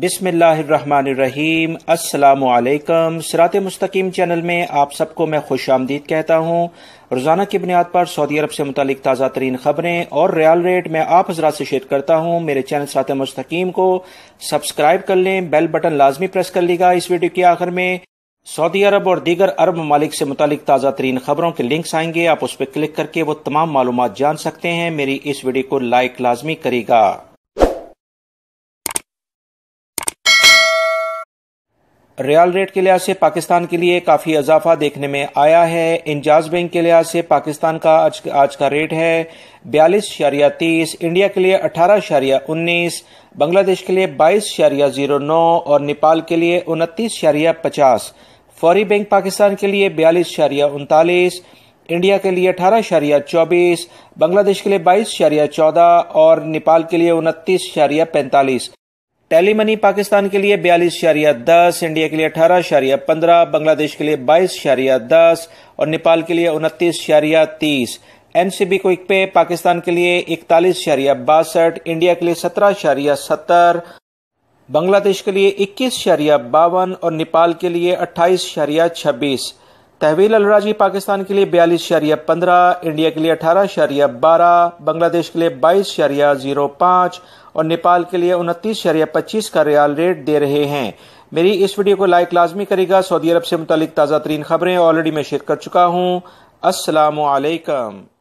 بسم اللہ الرحمن الرحیم۔ السلام علیکم۔ صراط مستقیم چینل میں آپ سب کو میں خوش آمدید کہتا ہوں۔ روزانہ کی بنیاد پر سعودی عرب سے متعلق تازہ ترین خبریں اور ریال ریٹ میں آپ حضرات سے شیئر کرتا ہوں۔ میرے چینل صراط مستقیم کو سبسکرائب کر لیں، بیل بٹن لازمی پریس کر لیے گا۔ اس ویڈیو کے آخر میں سعودی عرب اور دیگر عرب ممالک سے متعلق تازہ ترین خبروں کے لنکس آئیں گے، آپ اس پہ کلک کر کے وہ تمام معلومات جان سکتے ہیں۔ میری اس ویڈیو کو لائک لازمی کرے گا۔ ریال ریٹ کے لحاظ سے پاکستان کے لیے کافی اضافہ دیکھنے میں آیا ہے۔ انجاز بینک کے لحاظ سے پاکستان کا آج کا ریٹ ہے 42.30، انڈیا کے لیے 18.19، بنگلہ دیش کے لیے 22.09 اور نیپال کے لیے 29.50۔ فوری بینک پاکستان کے لیے 42.39، انڈیا کے لیے 18.24، بنگلہ دیش کے لیے 22.14 اور نیپال کے لیے 29.45۔ ٹیلی منی پاکستان کے لیے 42.10، انڈیا کے لیے 18.15، بنگلہ دیش کے لیے 22.10 اور نیپال کے لیے 29.30۔ این سی بی کوئک پے پاکستان کے لیے 41.62، انڈیا کے لیے 17.70، بنگلہ دیش کے لیے 21.52 اور نیپال کے لیے 28.26۔ تحویل الراجی پاکستان کے لیے 42.15، انڈیا کے لیے 18.12، بنگلہ دیش کے لیے 22.05 اور نیپال کے لیے 29.25 کا ریال ریٹ دے رہے ہیں۔ میری اس ویڈیو کو لائک لازمی کرے گا۔ سعودی عرب سے متعلق تازہ ترین خبریں آلریڈی میں شیئر کر چکا ہوں۔ السلام علیکم۔